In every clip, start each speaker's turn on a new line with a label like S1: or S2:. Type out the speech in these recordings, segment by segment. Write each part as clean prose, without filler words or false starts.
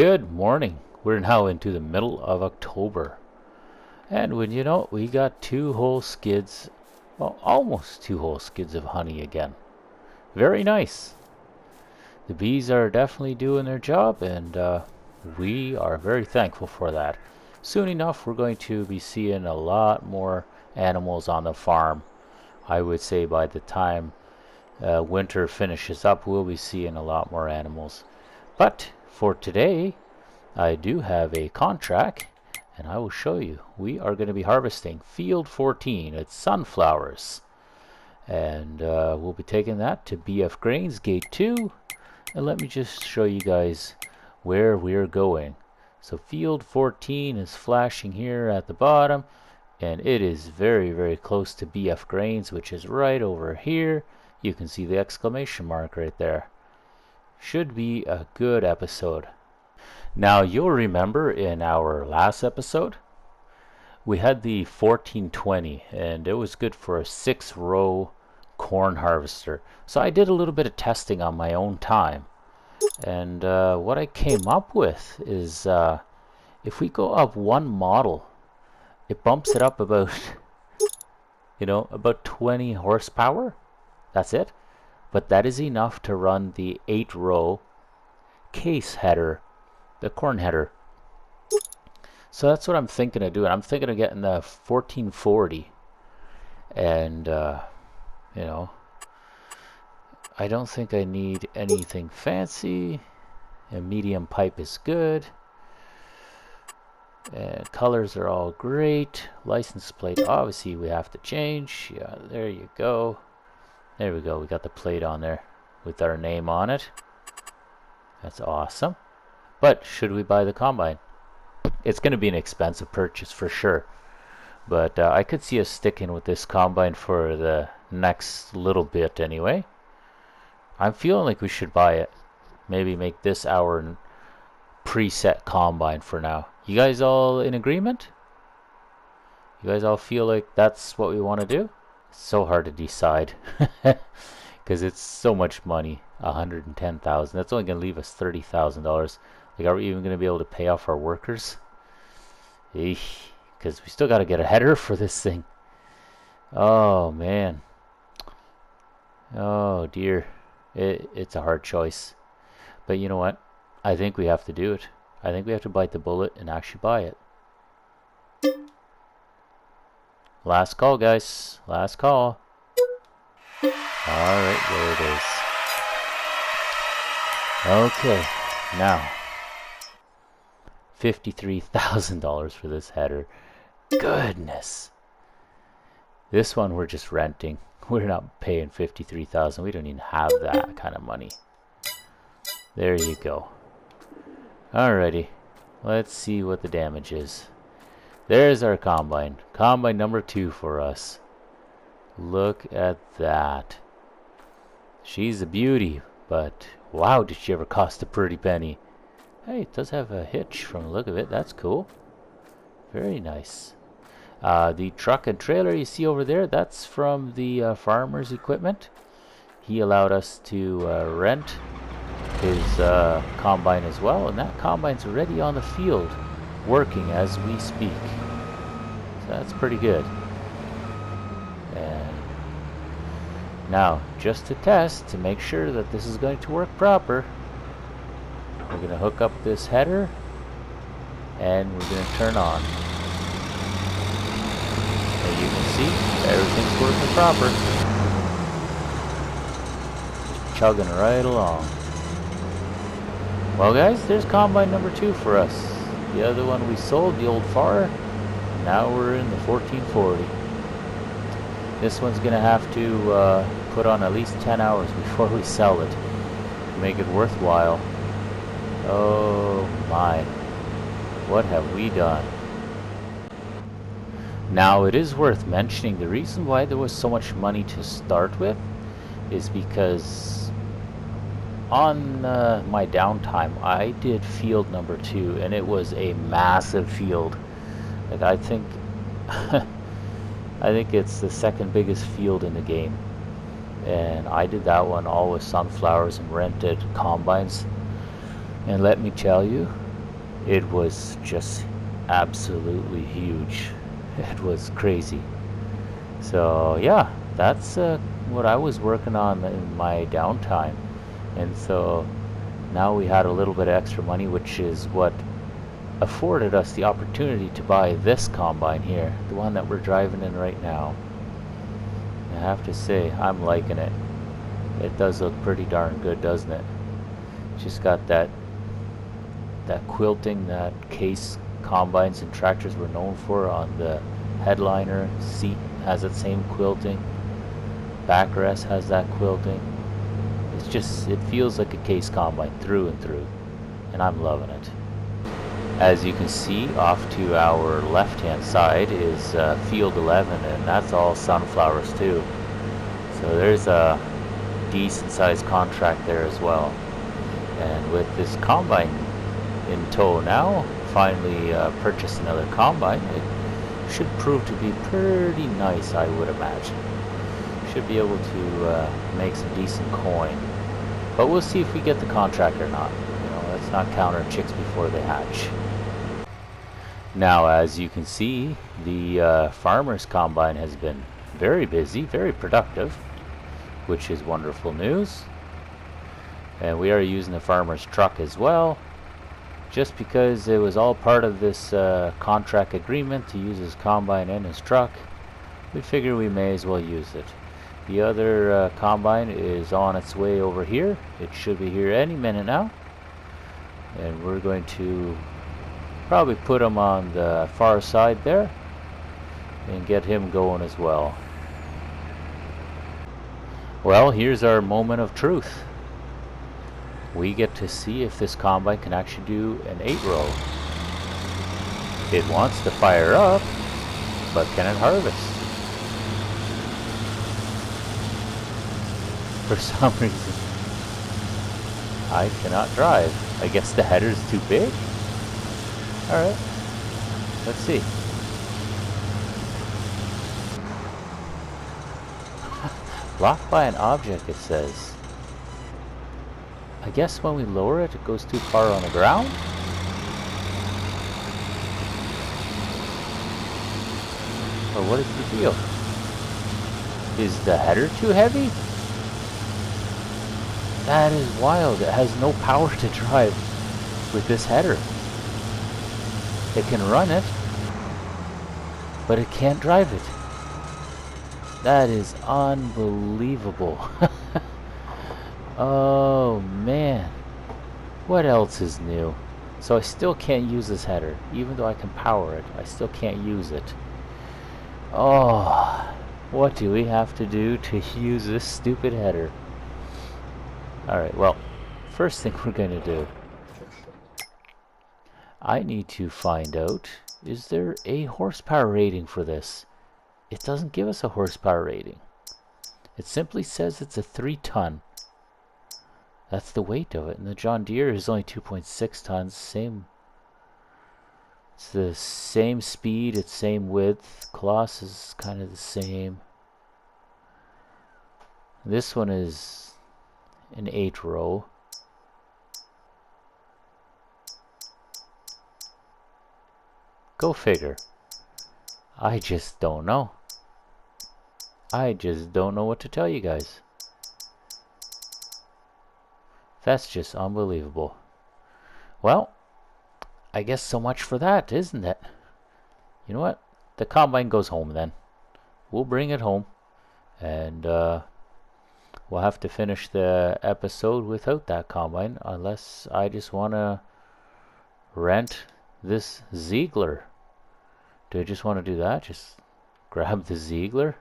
S1: Good morning. We're now into the middle of October. And when you know it, we got 2 whole skids, well, almost 2 whole skids of honey again. Very nice. The bees are definitely doing their job, and we are very thankful for that. Soon enough, we're going to be seeing a lot more animals on the farm. I would say by the time winter finishes up, we'll be seeing a lot more animals. But for today, I do have a contract, and I will show you. We are going to be harvesting field 14. It's sunflowers, and we'll be taking that to BF Grains Gate 2. And let me just show you guys where we're going. So field 14 is flashing here at the bottom, and it is very, very close to BF Grains, which is right over here. You can see the exclamation mark right there. Should be a good episode. Now you'll remember in our last episode we had the 1420, and it was good for a 6-row corn harvester. So I did a little bit of testing on my own time, and what I came up with is if we go up one model, it bumps it up about about 20 horsepower. That's it, but that is enough to run the 8-row case header, the corn header. So that's what I'm thinking of doing. I'm thinking of getting the 1440, and I don't think I need anything fancy. A medium pipe is good, and colors are all great. License plate, obviously we have to change. Yeah, there you go. There we go. We got the plate on there with our name on it. That's awesome. But should we buy the combine? It's going to be an expensive purchase for sure, but I could see us sticking with this combine for the next little bit anyway. I'm feeling like we should buy it. Maybe make this our preset combine for now. You guys all in agreement? You guys all feel like that's what we want to do? It's so hard to decide because it's so much money. 110,000. That's only going to leave us $30,000. Like, are we even going to be able to pay off our workers? Because we still got to get a header for this thing. Oh man. Oh dear. It's a hard choice. But you know what? I think we have to do it. I think we have to bite the bullet and actually buy it. Last call, guys. Last call. Alright, there it is. Okay, now $53,000 for this header. Goodness. This one we're just renting. We're not paying $53,000. We don't even have that kind of money. There you go. Alrighty, let's see what the damage is. There's our combine. Combine number 2 for us. Look at that. She's a beauty, but wow, did she ever cost a pretty penny. Hey, it does have a hitch from the look of it. That's cool. Very nice. The truck and trailer you see over there, that's from the farmer's equipment. He allowed us to rent his combine as well, and that combine's already on the field working as we speak. So that's pretty good. And now, just to test, to make sure that this is going to work proper, we're going to hook up this header, and we're going to turn on. And you can see, everything's working proper. Just chugging right along. Well guys, there's combine number 2 for us. The other one we sold, the old FAR. Now we're in the 1440. This one's going to have to put on at least 10 hours before we sell it to make it worthwhile. Oh my, what have we done? Now it is worth mentioning, the reason why there was so much money to start with is because on my downtime I did field number 2, and it was a massive field. Like, I think I think it's the second biggest field in the game, and I did that one all with sunflowers and rented combines. And let me tell you, It was just absolutely huge. It was crazy. So yeah, that's what I was working on in my downtime. And so now we had a little bit of extra money, which is what afforded us the opportunity to buy this combine here, the one that we're driving in right now. I have to say, I'm liking it. It does look pretty darn good, doesn't it? Just got that quilting that case combines and tractors were known for on the headliner. Seat has that same quilting. Backrest has that quilting. It feels like a case combine through and through, and I'm loving it. As you can see, off to our left hand side is field 11, and that's all sunflowers too. So there's a decent sized contract there as well. And with this combine in tow now, finally purchased another combine. It should prove to be pretty nice, I would imagine. Should be able to make some decent coin. But we'll see if we get the contract or not. You know, let's not count our chicks before they hatch. Now, as you can see, the farmer's combine has been very busy, very productive, which is wonderful news. And we are using the farmer's truck as well, just because it was all part of this contract agreement to use his combine and his truck. We figure we may as well use it. The other combine is on its way over here. It should be here any minute now. And we're going to probably put him on the far side there and get him going as well. Well, here's our moment of truth. We get to see if this combine can actually do an 8-row. It wants to fire up, but can it harvest? For some reason, I cannot drive. I guess the header's too big? Alright, let's see. Blocked by an object, it says. I guess when we lower it, it goes too far on the ground? Or what is the deal? Is the header too heavy? That is wild. It has no power to drive with this header. It can run it, but it can't drive it. That is unbelievable. Oh man, what else is new? So I still can't use this header. Even though I can power it, I still can't use it. Oh, what do we have to do to use this stupid header? Alright, well, first thing we're going to do, I need to find out, is there a horsepower rating for this? It doesn't give us a horsepower rating. It simply says it's a 3-ton. That's the weight of it. And the John Deere is only 2.6 tons. Same. It's the same speed. It's same width. Colossus is kind of the same. This one is an 8-row. Go figure. I just don't know. I just don't know what to tell you guys. That's just unbelievable. Well, I guess so much for that, isn't it? You know what? The combine goes home then. We'll bring it home. And we'll have to finish the episode without that combine. Unless I just want to rent this Ziegler. Do I just want to do that? Just grab the Ziegler?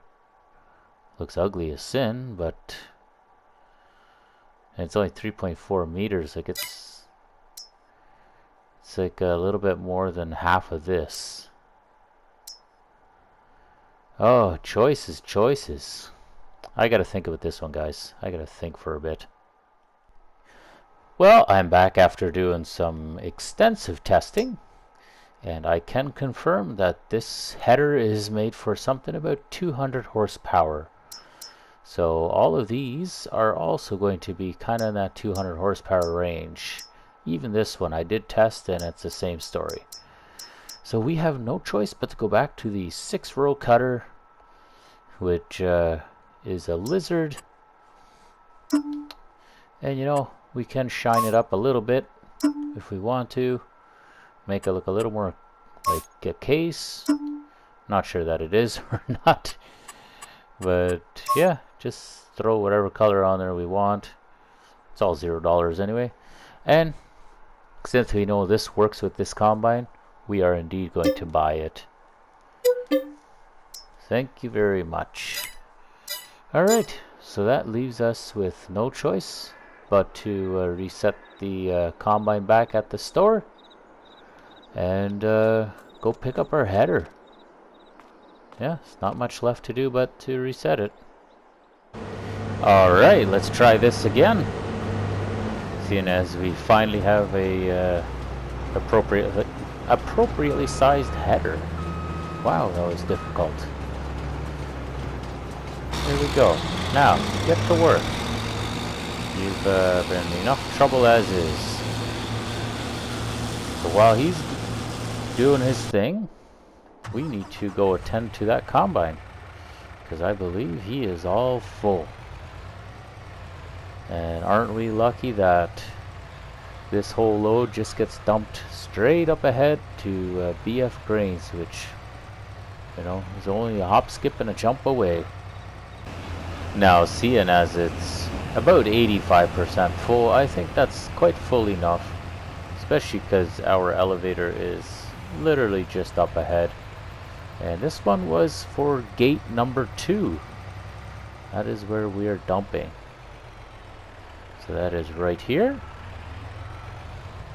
S1: Looks ugly as sin, but... And it's only 3.4 meters. Like it's like a little bit more than half of this. Oh, choices, choices. I gotta think about this one, guys. I gotta think for a bit. Well, I'm back after doing some extensive testing, and I can confirm that this header is made for something about 200 horsepower. So all of these are also going to be kind of in that 200 horsepower range. Even this one I did test and it's the same story. So we have no choice but to go back to the 6-row cutter, which is a lizard. And you know, we can shine it up a little bit if we want to. Make it look a little more like a case. Not sure that it is or not. But yeah, just throw whatever color on there we want. It's all $0 anyway. And since we know this works with this combine, we are indeed going to buy it. Thank you very much. Alright, so that leaves us with no choice but to reset the combine back at the store and go pick up our header. Yeah, it's not much left to do but to reset it. Alright, let's try this again. Seeing as we finally have a appropriately sized header. Wow, that was difficult. Here we go. Now, get to work. You've been in enough trouble as is. So while he's doing his thing, we need to go attend to that combine, because I believe he is all full. And aren't we lucky that this whole load just gets dumped straight up ahead to BF Grains, which, you know, is only a hop, skip, and a jump away. Now, seeing as it's about 85% full, I think that's quite full enough, especially because our elevator is literally just up ahead. And this one was for gate number 2. That is where we are dumping. So that is right here.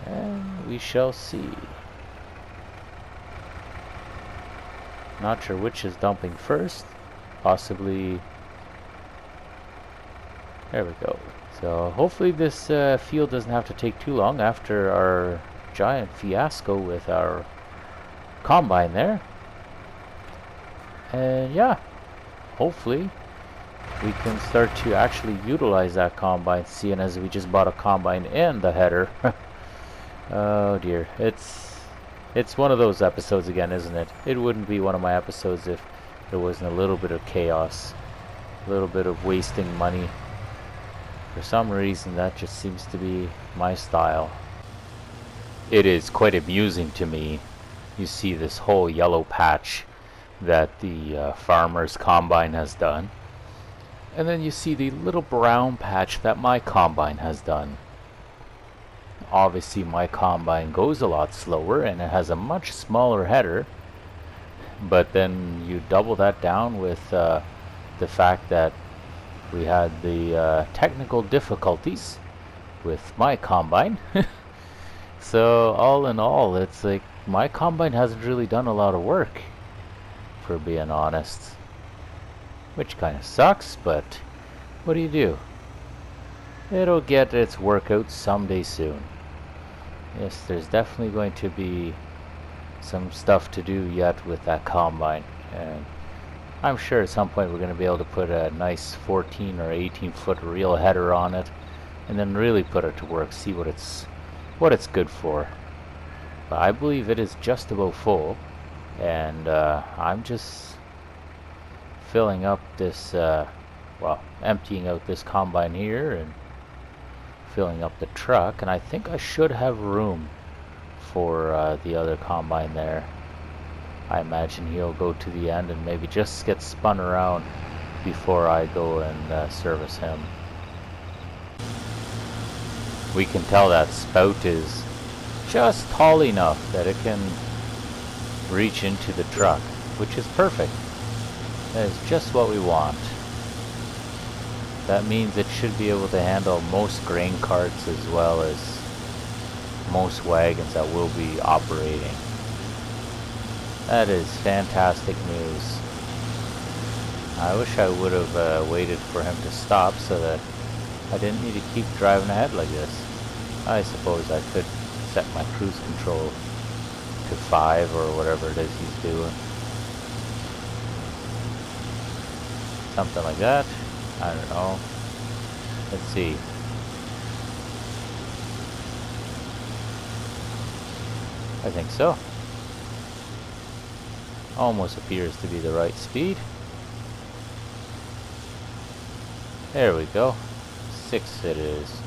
S1: And we shall see. Not sure which is dumping first. Possibly. There we go. So hopefully this field doesn't have to take too long after our giant fiasco with our combine there. And yeah, hopefully we can start to actually utilize that combine, seeing as we just bought a combine and the header. Oh dear, it's one of those episodes again, isn't it? It wouldn't be one of my episodes if there wasn't a little bit of chaos, a little bit of wasting money. For some reason that just seems to be my style. It is quite amusing to me. You see this whole yellow patch that the farmer's combine has done, and then you see the little brown patch that my combine has done. Obviously my combine goes a lot slower and it has a much smaller header, but then you double that down with the fact that we had the technical difficulties with my combine. So all in all, it's like my combine hasn't really done a lot of work, for being honest, which kind of sucks, but what do you do? It'll get its workout someday soon. Yes, there's definitely going to be some stuff to do yet with that combine, and I'm sure at some point we're going to be able to put a nice 14 or 18 foot reel header on it and then really put it to work, see what it's good for. But I believe it is just about full, and I'm just filling up this well, emptying out this combine here and filling up the truck, and I think I should have room for the other combine there. I imagine he'll go to the end and maybe just get spun around before I go and service him. We can tell that spout is just tall enough that it can reach into the truck, which is perfect. That is just what we want. That means it should be able to handle most grain carts as well as most wagons that will be operating. That is fantastic news. I wish I would have waited for him to stop so that I didn't need to keep driving ahead like this. I suppose I could set my cruise control to 5 or whatever it is he's doing. Something like that. I don't know. Let's see. I think so. Almost appears to be the right speed. There we go. 6 it is.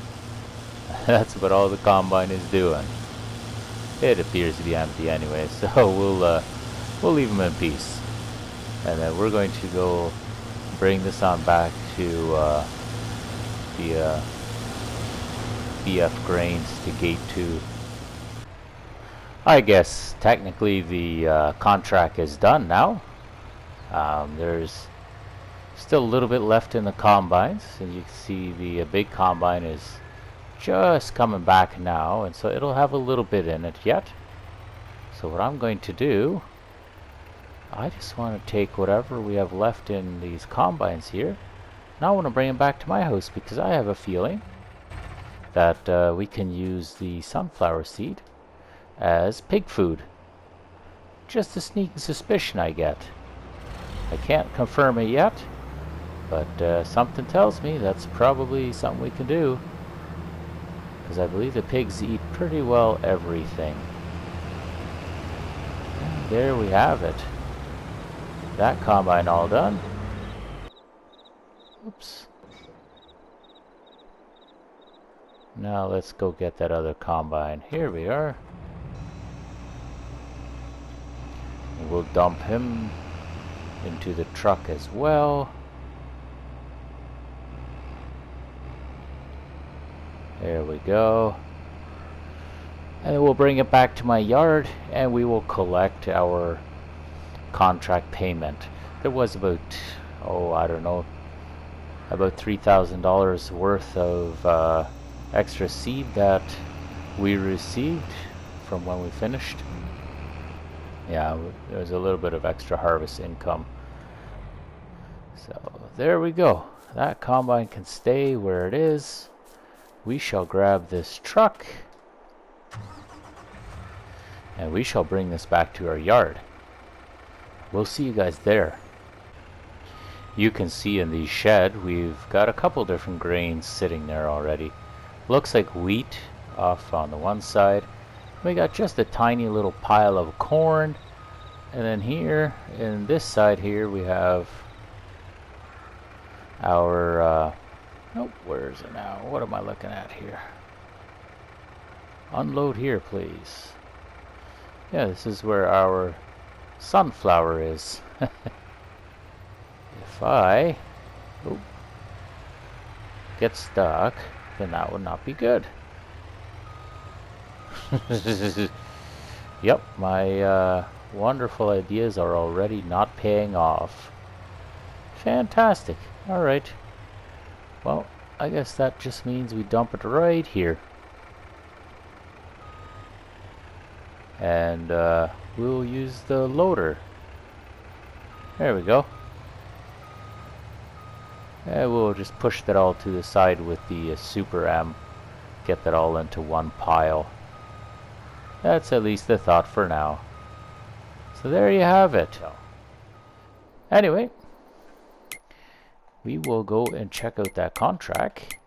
S1: That's what all the combine is doing. It appears to be empty anyway, so we'll leave them in peace. And then we're going to go bring this on back to the BF grains to gate 2. I guess technically the contract is done now. There's still a little bit left in the combines, and you can see the big combine is just coming back now, and so it'll have a little bit in it yet. So what I'm going to do, I just want to take whatever we have left in these combines here, and I want to bring them back to my house, because I have a feeling that we can use the sunflower seed as pig food. Just a sneaking suspicion I get. I can't confirm it yet, but something tells me that's probably something we can do, because I believe the pigs eat pretty well everything. And there we have it. That combine all done. Oops. Now let's go get that other combine. Here we are. We'll dump him into the truck as well. There we go. And then we'll bring it back to my yard, and we will collect our contract payment. There was about, I don't know, about $3,000 worth of extra seed that we received from when we finished. Yeah, there was a little bit of extra harvest income. So there we go. That combine can stay where it is. We shall grab this truck, and we shall bring this back to our yard. We'll see you guys there. You can see in the shed we've got a couple different grains sitting there already. Looks like wheat off on the one side. We got just a tiny little pile of corn, and then here in this side here we have our nope, where is it now? What am I looking at here? Unload here, please. Yeah, this is where our sunflower is. If I get stuck, then that would not be good. Yep, my wonderful ideas are already not paying off. Fantastic. Alright. Well, I guess that just means we dump it right here. And we'll use the loader. There we go. And we'll just push that all to the side with the Super M. Get that all into one pile. That's at least the thought for now. So there you have it. Anyway, we will go and check out that contract.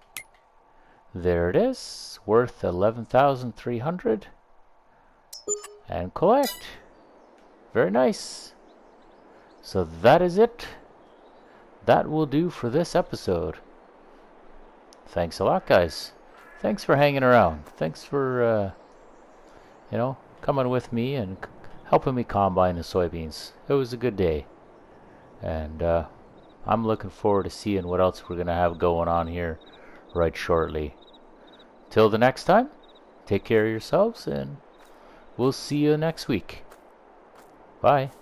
S1: There it is, worth 11,300, and collect. Very nice. So that is it. That will do for this episode. Thanks a lot, guys. Thanks for hanging around. Thanks for coming with me and helping me combine the soybeans. It was a good day, and I'm looking forward to seeing what else we're gonna have going on here right shortly. Till the next time, take care of yourselves, and we'll see you next week. Bye.